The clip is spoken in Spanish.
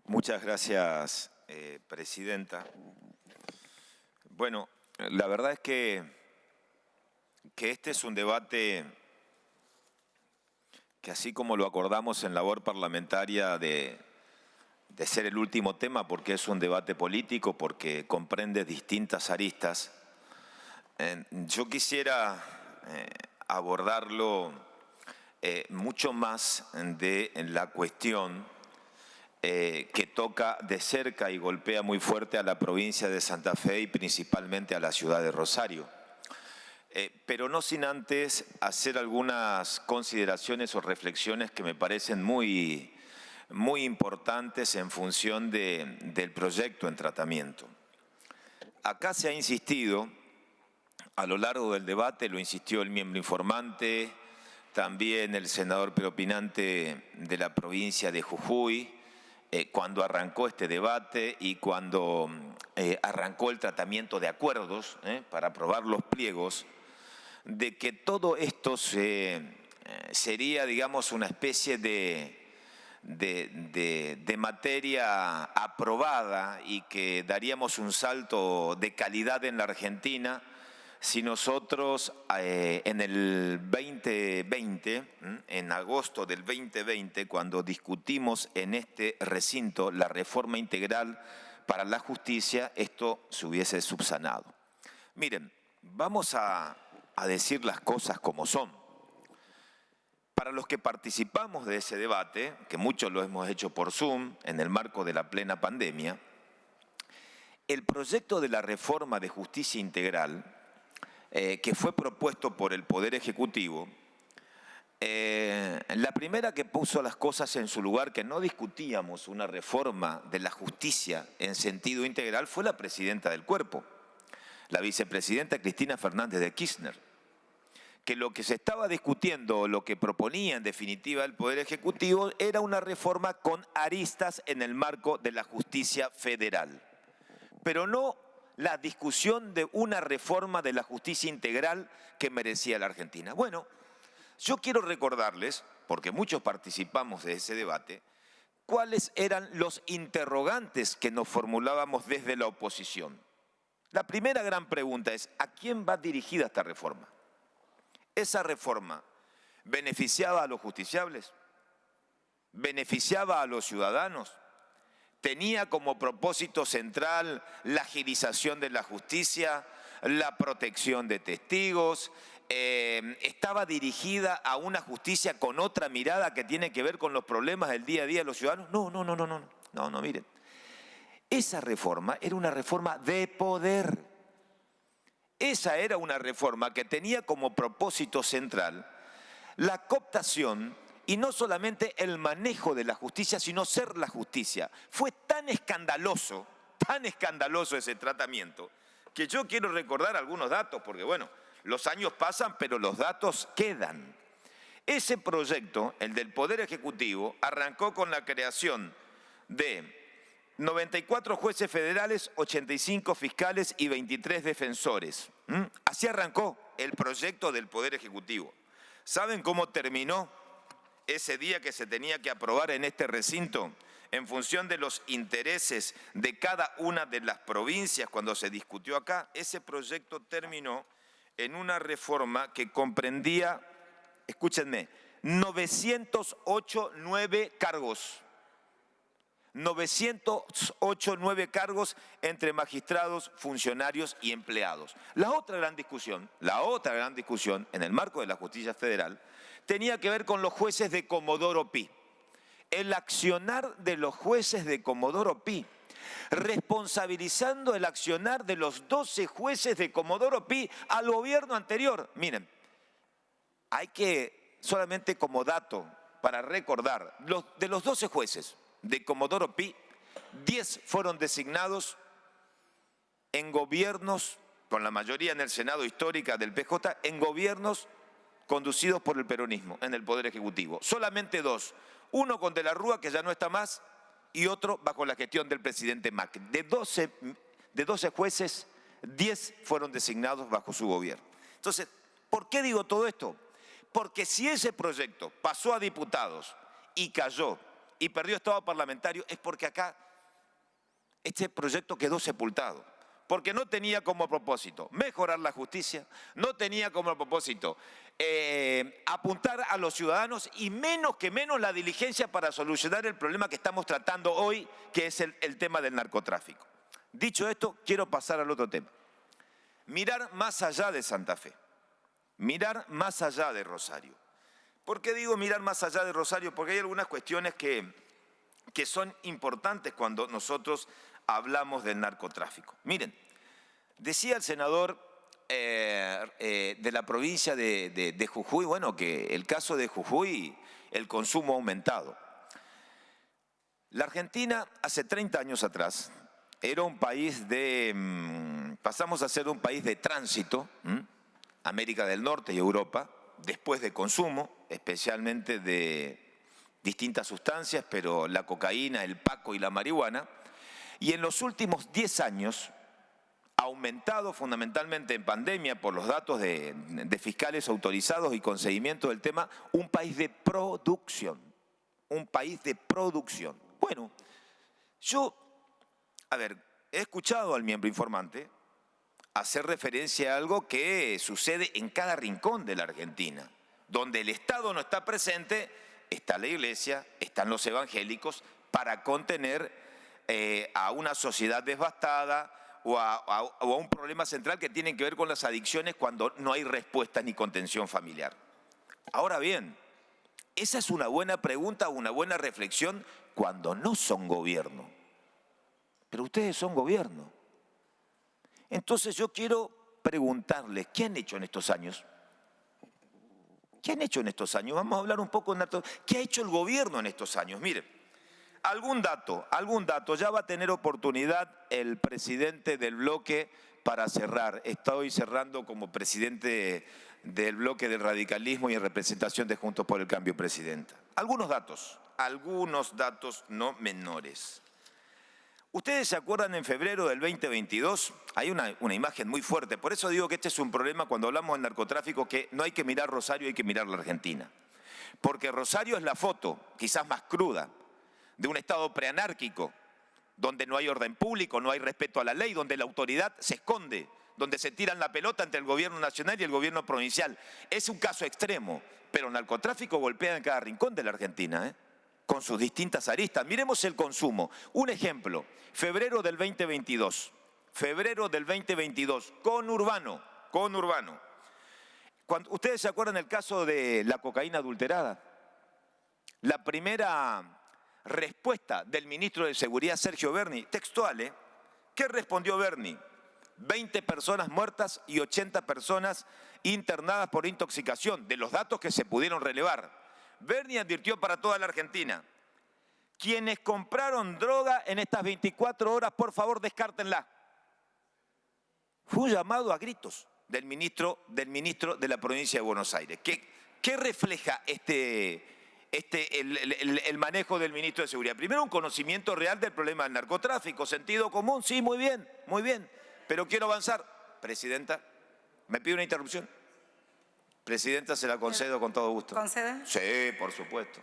Muchas gracias, Presidenta. Bueno, la verdad es que este es un debate que, así como lo acordamos en labor parlamentaria de ser el último tema, porque es un debate político, porque comprende distintas aristas, yo quisiera abordarlo mucho más de la cuestión que toca de cerca y golpea muy fuerte a la provincia de Santa Fe y principalmente a la ciudad de Rosario. Pero no sin antes hacer algunas consideraciones o reflexiones que me parecen muy importantes en función del proyecto en tratamiento. Acá se ha insistido, a lo largo del debate, lo insistió el miembro informante, también el senador preopinante de la provincia de Jujuy, cuando arrancó este debate y cuando arrancó el tratamiento de acuerdos para aprobar los pliegos, de que todo esto sería, digamos, una especie de materia aprobada y que daríamos un salto de calidad en la Argentina si nosotros en el 2020, en agosto del 2020, cuando discutimos en este recinto la reforma integral para la justicia, esto se hubiese subsanado. Miren, vamos a decir las cosas como son. Para los que participamos de ese debate, que muchos lo hemos hecho por Zoom en el marco de la plena pandemia, el proyecto de la reforma de justicia integral que fue propuesto por el Poder Ejecutivo, la primera que puso las cosas en su lugar, que no discutíamos una reforma de la justicia en sentido integral, fue la presidenta del Cuerpo, la vicepresidenta Cristina Fernández de Kirchner, que lo que se estaba discutiendo, lo que proponía en definitiva el Poder Ejecutivo, era una reforma con aristas en el marco de la justicia federal, pero no la discusión de una reforma de la justicia integral que merecía la Argentina. Bueno, yo quiero recordarles, porque muchos participamos de ese debate, cuáles eran los interrogantes que nos formulábamos desde la oposición. La primera gran pregunta es, ¿a quién va dirigida esta reforma? ¿Esa reforma beneficiaba a los justiciables? ¿Beneficiaba a los ciudadanos? ¿Tenía como propósito central la agilización de la justicia, la protección de testigos? ¿Estaba dirigida a una justicia con otra mirada que tiene que ver con los problemas del día a día de los ciudadanos? No, miren. Esa reforma era una reforma de poder. Esa era una reforma que tenía como propósito central la cooptación y no solamente el manejo de la justicia, sino ser la justicia. Fue tan escandaloso ese tratamiento, que yo quiero recordar algunos datos, porque bueno, los años pasan, pero los datos quedan. Ese proyecto, el del Poder Ejecutivo, arrancó con la creación de 94 jueces federales, 85 fiscales y 23 defensores. Así arrancó el proyecto del Poder Ejecutivo. ¿Saben cómo terminó ese día que se tenía que aprobar en este recinto? En función de los intereses de cada una de las provincias cuando se discutió acá, ese proyecto terminó en una reforma que comprendía, escúchenme, 908 nueve cargos. 908 nueve cargos entre magistrados, funcionarios y empleados. La otra gran discusión en el marco de la justicia federal tenía que ver con los jueces de Comodoro Pi. El accionar de los jueces de Comodoro Pi, responsabilizando el accionar de los 12 jueces de Comodoro Pi al gobierno anterior. Miren, hay que, solamente como dato para recordar, de los 12 jueces de Comodoro Pi, 10 fueron designados en gobiernos, con la mayoría en el Senado histórica del PJ, en gobiernos conducidos por el peronismo, en el Poder Ejecutivo. Solamente 2, uno con De la Rúa, que ya no está más, y otro bajo la gestión del presidente Macri. De 12 jueces, 10 fueron designados bajo su gobierno. Entonces, ¿por qué digo todo esto? Porque si ese proyecto pasó a diputados y cayó y perdió estado parlamentario es porque acá este proyecto quedó sepultado, porque no tenía como propósito mejorar la justicia, no tenía como propósito apuntar a los ciudadanos y menos la diligencia para solucionar el problema que estamos tratando hoy, que es el tema del narcotráfico. Dicho esto, quiero pasar al otro tema. Mirar más allá de Santa Fe, mirar más allá de Rosario. ¿Por qué digo mirar más allá de Rosario? Porque hay algunas cuestiones que son importantes cuando nosotros hablamos del narcotráfico. Miren, decía el senador de la provincia de Jujuy, bueno, que el caso de Jujuy, el consumo ha aumentado. La Argentina, hace 30 años atrás, era un país pasamos a ser un país de tránsito, América del Norte y Europa, después de consumo, especialmente de distintas sustancias, pero la cocaína, el paco y la marihuana, y en los últimos 10 años ha aumentado fundamentalmente en pandemia por los datos de fiscales autorizados y con seguimiento del tema, un país de producción, un país de producción. Bueno, yo, he escuchado al miembro informante hacer referencia a algo que sucede en cada rincón de la Argentina. Donde el Estado no está presente, está la Iglesia, están los evangélicos, para contener a una sociedad devastada o a un problema central que tiene que ver con las adicciones cuando no hay respuesta ni contención familiar. Ahora bien, esa es una buena pregunta, una buena reflexión cuando no son gobierno. Pero ustedes son gobierno. Entonces yo quiero preguntarles, ¿qué han hecho en estos años? ¿Qué han hecho en estos años? Vamos a hablar un poco de ¿qué ha hecho el gobierno en estos años? Miren, algún dato, ya va a tener oportunidad el presidente del bloque para cerrar. Estoy cerrando como presidente del bloque del radicalismo y en representación de Juntos por el Cambio, presidenta. Algunos datos no menores. Ustedes se acuerdan en febrero del 2022, hay una imagen muy fuerte, por eso digo que este es un problema cuando hablamos del narcotráfico, que no hay que mirar Rosario, hay que mirar la Argentina. Porque Rosario es la foto, quizás más cruda, de un Estado preanárquico, donde no hay orden público, no hay respeto a la ley, donde la autoridad se esconde, donde se tiran la pelota entre el gobierno nacional y el gobierno provincial. Es un caso extremo, pero el narcotráfico golpea en cada rincón de la Argentina, con sus distintas aristas. Miremos el consumo. Un ejemplo, febrero del 2022, conurbano. ¿Ustedes se acuerdan del caso de la cocaína adulterada? La primera respuesta del ministro de Seguridad, Sergio Berni, textual, ¿qué respondió Berni? 20 personas muertas y 80 personas internadas por intoxicación, de los datos que se pudieron relevar. Berni advirtió para toda la Argentina: quienes compraron droga en estas 24 horas, por favor, descártenla. Fue un llamado a gritos del ministro de la provincia de Buenos Aires. ¿Qué refleja el manejo del ministro de Seguridad? Primero, un conocimiento real del problema del narcotráfico, sentido común, sí, muy bien, pero quiero avanzar. Presidenta, ¿me pide una interrupción? Presidenta, se la concedo con todo gusto. ¿Concede? Sí, por supuesto.